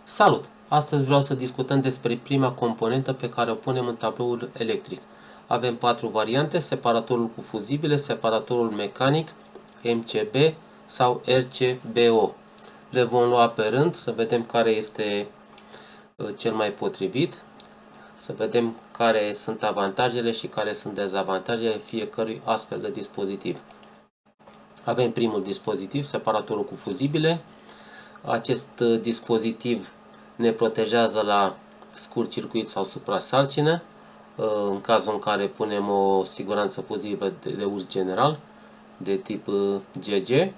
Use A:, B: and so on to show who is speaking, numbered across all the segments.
A: Salut! Astăzi vreau să discutăm despre prima componentă pe care o punem în tabloul electric. Avem 4 variante: separatorul cu fuzibile, separatorul mecanic, MCB sau RCBO. Le vom lua pe rând să vedem care este cel mai potrivit, să vedem care sunt avantajele și care sunt dezavantajele fiecărui astfel de dispozitiv. Avem primul dispozitiv, separatorul cu fuzibile. Acest dispozitiv ne protejează la scurt-circuit sau suprasarcină, în cazul în care punem o siguranță fuzibilă de uz general, de tip GG.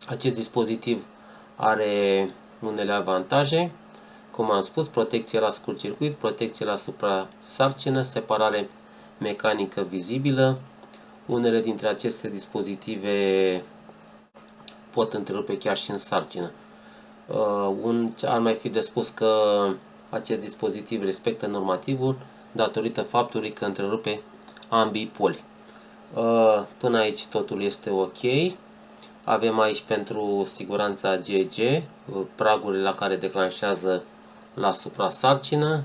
A: Acest dispozitiv are unele avantaje, cum am spus: protecție la scurt-circuit, protecție la suprasarcină, separare mecanică vizibilă. Unele dintre aceste dispozitive pot întrerupe chiar și în sarcină. Ar mai fi de spus că acest dispozitiv respectă normativul datorită faptului că întrerupe ambii poli. Până aici totul este ok. Avem aici pentru siguranța GG pragurile la care declanșează la suprasarcină.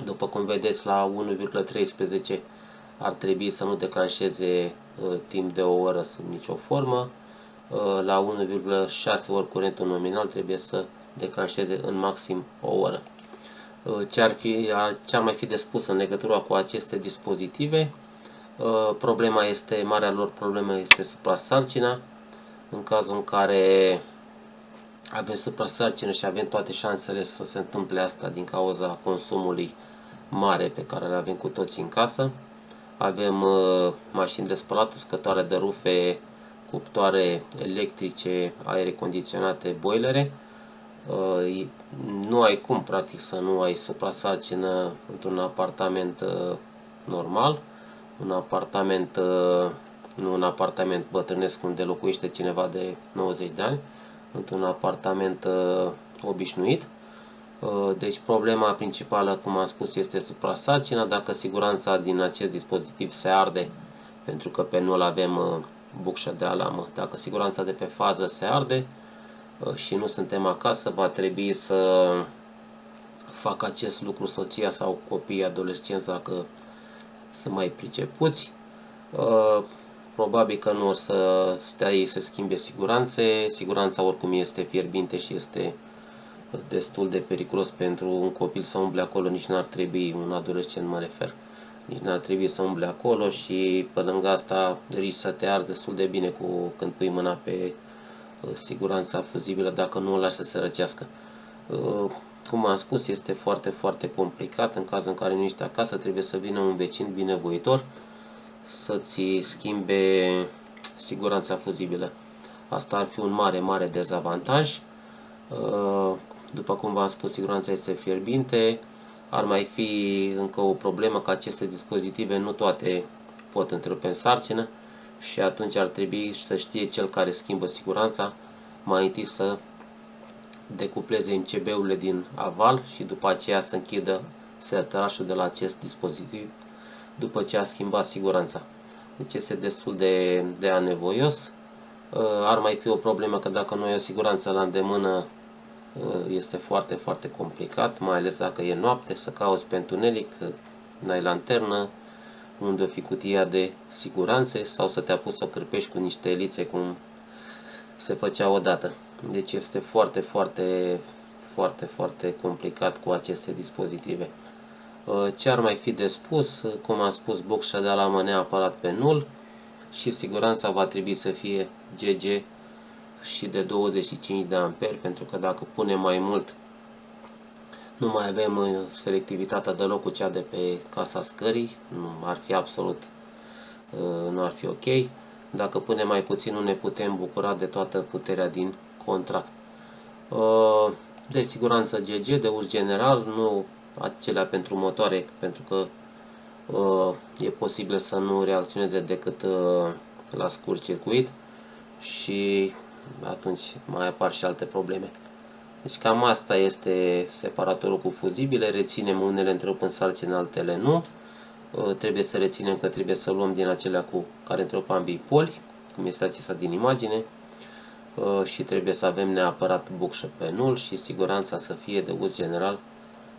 A: După cum vedeți, la 1,13 ar trebui să nu declanșeze timp de o oră sub nicio formă. La 1,6 ori curentul nominal trebuie să declanșeze în maxim o oră. Ce ar mai fi de spus în legătură cu aceste dispozitive? Marea lor problemă este suprasarcina. În cazul în care avem suprasarcină și avem toate șansele să se întâmple asta din cauza consumului mare pe care le avem cu toții în casă. Avem mașini de spălat, uscătoare de rufe, cuptoare electrice, aere condiționate, boilere. Nu ai cum practic să nu ai suprasarcină într-un apartament normal, nu un apartament bătrânesc unde locuiește cineva de 90 de ani, într-un apartament obișnuit. Deci problema principală, cum am spus, este suprasarcina. Dacă siguranța din acest dispozitiv se arde, pentru că pe nu avem bucșă de alarmă, dacă siguranța de pe fază se arde și nu suntem acasă, va trebui să facă acest lucru soția sau copiii adolescenți, dacă sunt mai pricepuți. Probabil că nu o să stea ei să schimbe siguranțe. Siguranța oricum este fierbinte și este destul de periculos pentru un copil să umble acolo. Nici n-ar trebui, un adolescent mă refer, nici n-ar trebui să umble acolo și pe lângă asta riști să te arzi destul de bine când pui mâna pe siguranța fuzibilă, dacă nu o lași să se răcească. Cum am spus, este foarte, foarte complicat. În cazul în care nu ești acasă, trebuie să vină un vecin binevoitor să-ți schimbe siguranța fuzibilă. Asta ar fi un mare, mare dezavantaj. După cum v-am spus, siguranța este fierbinte. Ar mai fi încă o problemă, că aceste dispozitive nu toate pot întrerupe în sarcină și atunci ar trebui să știe cel care schimbă siguranța mai întâi să decupleze MCB-urile din aval și după aceea să închidă sertărașul de la acest dispozitiv după ce a schimbat siguranța. Deci este destul de anevoios. Ar mai fi o problemă că dacă nu ai o siguranță la îndemână, este foarte, foarte complicat, mai ales dacă e noapte, să cauți pe întuneric, n-ai lanternă, unde o fi cutia de siguranțe, sau să te apuci să o cârpești cu niște elițe, cum se făcea odată. Deci este foarte, foarte, foarte, foarte complicat cu aceste dispozitive. Ce ar mai fi de spus? Cum am spus, bucșa de alarmă neapărat pe nul și siguranța va trebui să fie GG și de 25 de amperi, pentru că dacă punem mai mult, nu mai avem selectivitatea deloc cu cea de pe casa scării, nu ar fi ok. Dacă punem mai puțin, nu ne putem bucura de toată puterea din contract. De siguranță GG, de uz general, nu acelea pentru motoare, pentru că e posibil să nu reacționeze decât la scurt circuit și atunci mai apar și alte probleme. Deci cam asta este separatorul cu fuzibile. Reținem unele întrerup în sarcină, altele nu. Trebuie să reținem că trebuie să luăm din acelea care întrerup ambii poli, cum este acesta din imagine. și trebuie să avem neapărat bucșă pe nul și siguranța să fie de uz general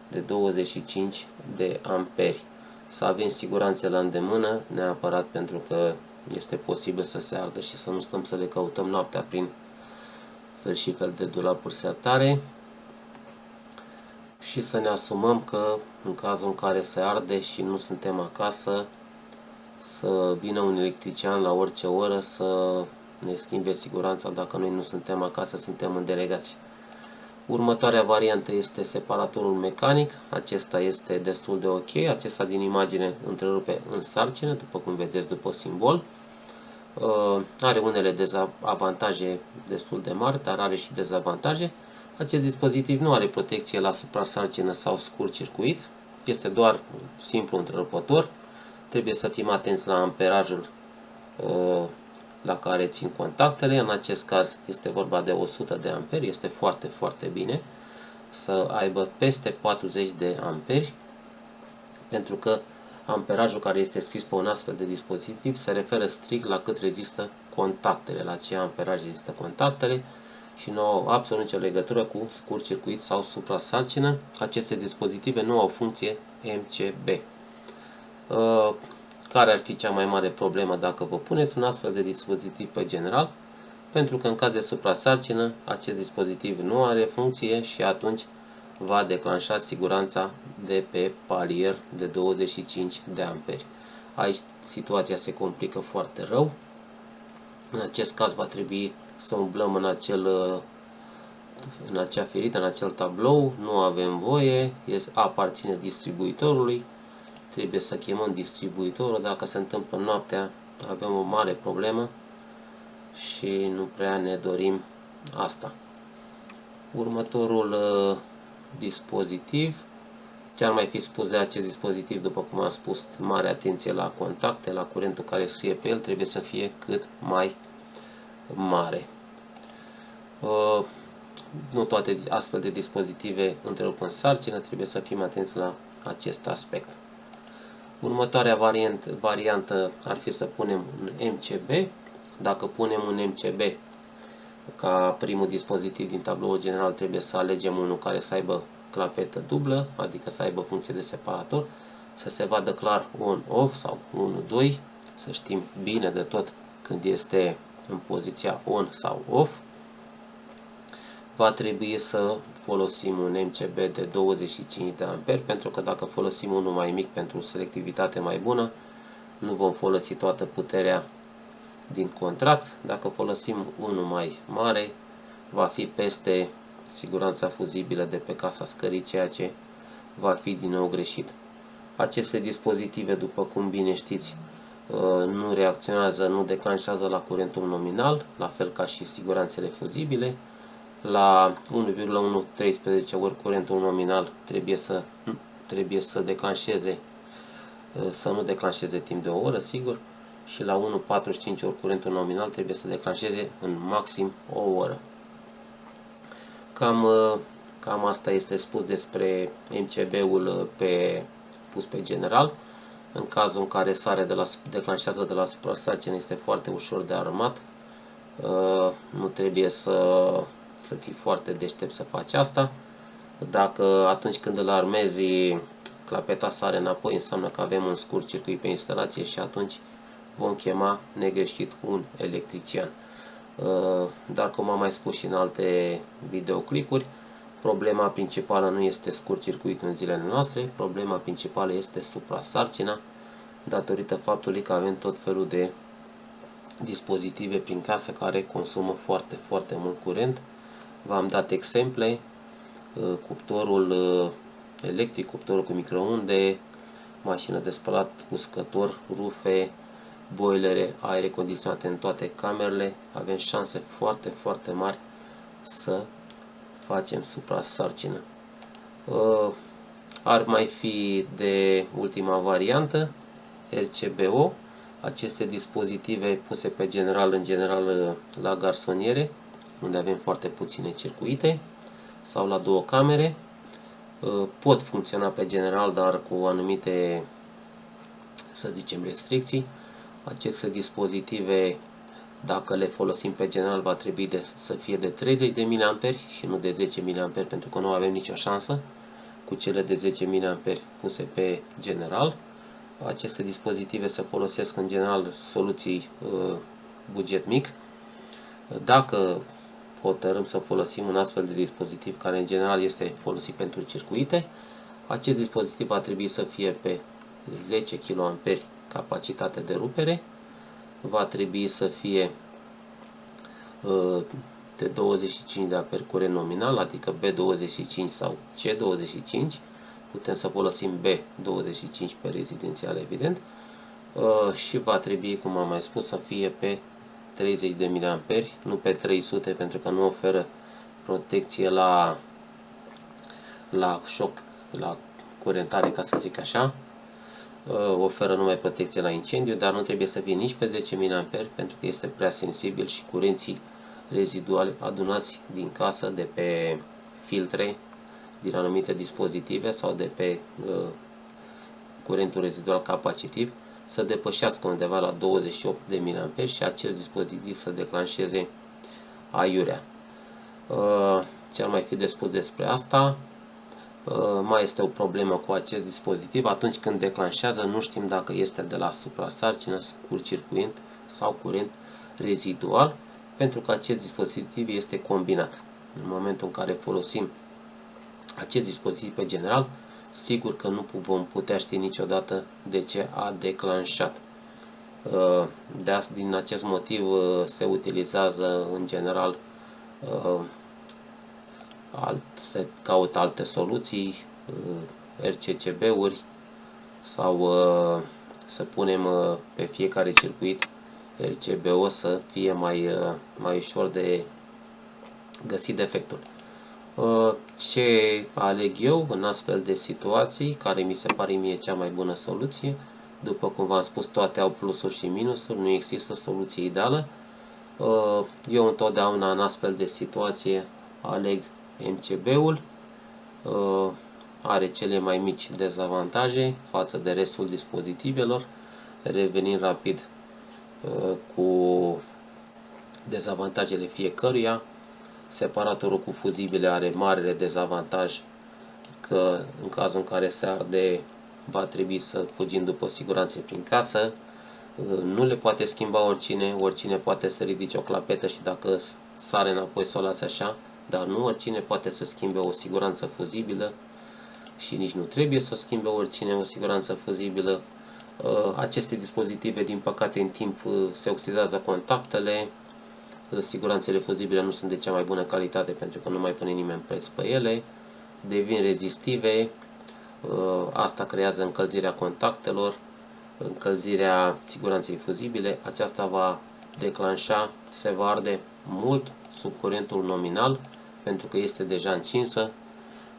A: de 25 de amperi. Să avem siguranțe la îndemână neapărat, pentru că este posibil să se ardă și să nu stăm să le căutăm noaptea prin fel și fel de dulapuri sertare. Și să ne asumăm că în cazul în care se arde și nu suntem acasă, să vină un electrician la orice oră să ne schimbe siguranța dacă noi nu suntem acasă, suntem îndelegați. Următoarea variantă este separatorul mecanic. Acesta este destul de ok. Acesta din imagine întrerupe în sarcină, după cum vedeți după simbol. Are unele dezavantaje destul de mari, dar are și dezavantaje. Acest dispozitiv nu are protecție la suprasarcină sau scurt circuit. Este doar simplu întrerupător. Trebuie să fim atenți la amperajul la care țin contactele. În acest caz este vorba de 100 de amperi. Este foarte, foarte bine să aibă peste 40 de amperi, pentru că amperajul care este scris pe un astfel de dispozitiv se referă strict la cât rezistă contactele, la ce amperaj rezistă contactele și nu au absolut nicio legătură cu scurt circuit sau suprasarcină. Aceste dispozitive nu au funcție MCB. Care ar fi cea mai mare problemă dacă vă puneți un astfel de dispozitiv pe general? Pentru că în caz de suprasarcină, acest dispozitiv nu are funcție și atunci va declanșa siguranța de pe palier de 25 de amperi. Aici situația se complică foarte rău. În acest caz va trebui să umblăm în acea ferită, în acel tablou. Nu avem voie, aparține distribuitorului. Trebuie să chemăm distribuitorul. Dacă se întâmplă noaptea, avem o mare problemă și nu prea ne dorim asta. Următorul dispozitiv, ce ar mai fi spus de acest dispozitiv, după cum am spus, mare atenție la contacte, la curentul care scrie pe el, trebuie să fie cât mai mare. Nu toate astfel de dispozitive întrerup în sarcină, trebuie să fim atenți la acest aspect. Următoarea variantă ar fi să punem un MCB. Dacă punem un MCB ca primul dispozitiv din tabloul general, trebuie să alegem unul care să aibă clapetă dublă, adică să aibă funcție de separator, să se vadă clar on-off sau 1-2, să știm bine de tot când este în poziția on sau off. Va trebui să folosim un MCB de 25 de amperi, pentru că dacă folosim unul mai mic pentru selectivitate mai bună, nu vom folosi toată puterea din contract. Dacă folosim unul mai mare, va fi peste siguranța fuzibilă de pe casa scării, ceea ce va fi din nou greșit. Aceste dispozitive, după cum bine știți, nu reacționează, nu declanșează la curentul nominal, la fel ca și siguranțele fuzibile. La 1,113 ori curentul nominal trebuie să declanșeze, să nu declanșeze timp de o oră, sigur, și la 1,45 ori curentul nominal trebuie să declanșeze în maxim o oră. Cam asta este spus despre MCB-ul pus pe general. În cazul în care declanșează de la suprasarcină, este foarte ușor de armat. Nu trebuie să fii foarte deștept să faci asta. Dacă atunci când îl armezi, clapeta sare înapoi, înseamnă că avem un scurt circuit pe instalație și atunci vom chema negreșit un electrician. Dar cum am mai spus și în alte videoclipuri, problema principală nu este scurt circuit în zilele noastre, problema principală este suprasarcina, datorită faptului că avem tot felul de dispozitive prin casă care consumă foarte, foarte mult curent. V-am dat exemple, cuptorul electric, cuptorul cu microunde, mașină de spălat, uscător, rufe, boilere, aere condiționate în toate camerele. Avem șanse foarte, foarte mari să facem suprasarcină. Ar mai fi de ultima variantă, RCBO. Aceste dispozitive puse pe general, în general la garsoniere, unde avem foarte puține circuite, sau la două camere. Pot funcționa pe general, dar cu anumite, să zicem, restricții. Aceste dispozitive Dacă le folosim pe general, va trebui să fie de 30 de mA și nu de 10 mA, pentru că nu avem nicio șansă cu cele de 10 mA puse pe general. Aceste dispozitive se folosesc în general soluții buget mic. Dacă hotărâm să folosim un astfel de dispozitiv, care în general este folosit pentru circuite, acest dispozitiv va trebui să fie pe 10 kA capacitate de rupere, va trebui să fie de 25 de amperi curent nominal, adică B25 sau C25. Putem să folosim B25 pe rezidențial, evident, și va trebui, cum am mai spus, să fie pe 30 de mA, nu pe 300, pentru că nu oferă protecție la șoc, la curentare, ca să zic așa. Oferă numai protecție la incendiu, dar nu trebuie să fie nici pe 10 mA, pentru că este prea sensibil și curenții reziduali adunați din casă, de pe filtre, din anumite dispozitive sau de pe curentul rezidual capacitiv, să depășească undeva la 28 de mA și acest dispozitiv să declanșeze aiurea. Ce ar mai fi de spus despre asta? Mai este o problemă cu acest dispozitiv. Atunci când declanșează, nu știm dacă este de la suprasarcină, scurt-circuit sau curent rezidual, pentru că acest dispozitiv este combinat. În momentul în care folosim acest dispozitiv pe general, sigur că nu vom putea ști niciodată de ce a declanșat. Din acest motiv se utilizează în general, se caută alte soluții, RCCB-uri, sau să punem pe fiecare circuit RCBO să fie mai ușor de găsit defectul. Ce aleg eu în astfel de situații, care mi se pare mie cea mai bună soluție? După cum v-am spus, toate au plusuri și minusuri, nu există soluție ideală. Eu întotdeauna în astfel de situație aleg MCB-ul. Are cele mai mici dezavantaje față de restul dispozitivelor. Revenind rapid cu dezavantajele fiecăruia. Separatorul cu fuzibile are marele dezavantaj că în cazul în care se arde, va trebui să fugim după siguranță prin casă. Nu le poate schimba oricine, oricine poate să ridice o clapetă și dacă sare înapoi să o lase așa, dar nu oricine poate să schimbe o siguranță fuzibilă și nici nu trebuie să schimbe oricine o siguranță fuzibilă. Aceste dispozitive, din păcate, în timp se oxidează contactele. Siguranțele fuzibile nu sunt de cea mai bună calitate pentru că nu mai pune nimeni preț pe ele, devin rezistive, asta creează încălzirea contactelor, încălzirea siguranței fuzibile, aceasta va declanșa, se va arde mult sub curentul nominal pentru că este deja încinsă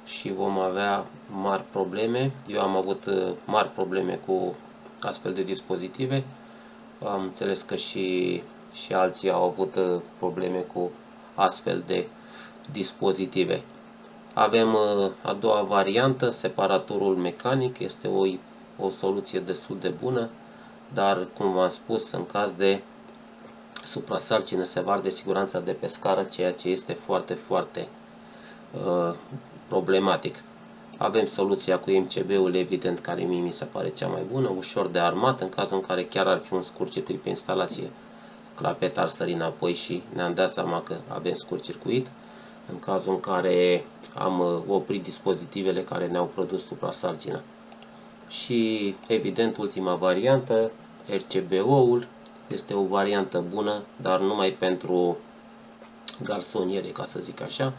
A: și vom avea mari probleme. Eu am avut mari probleme cu astfel de dispozitive, am înțeles că și alții au avut probleme cu astfel de dispozitive. Avem a doua variantă, separatorul mecanic, este o soluție destul de bună, dar cum v-am spus, în caz de suprasarcină se va arde siguranța de pe scară, ceea ce este foarte, foarte problematic. Avem soluția cu MCB-ul, evident, care mie mi se pare cea mai bună, ușor de armat, în cazul în care chiar ar fi un scurt circuit pe instalație, clapeta ar sări înapoi și ne-am dat seama că avem scurt circuit. În cazul în care am oprit dispozitivele care ne-au produs suprasarcină. Și evident, ultima variantă, RCBO-ul, este o variantă bună, dar numai pentru garsoniere, ca să zic așa,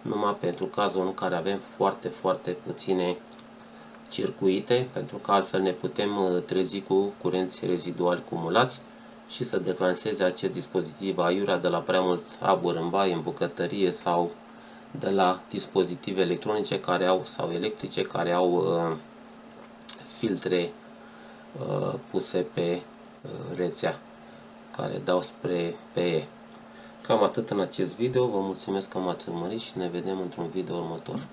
A: numai pentru cazul în care avem foarte, foarte puține circuite, pentru că altfel ne putem trezi cu curenți reziduali cumulați și să declanșeze acest dispozitiv aiurea de la prea mult abur în baie, în bucătărie sau de la dispozitive electronice care au, sau electrice care au filtre puse pe rețea care dau spre PE. Cam atât în acest video, vă mulțumesc că m-ați urmărit și ne vedem într-un video următor.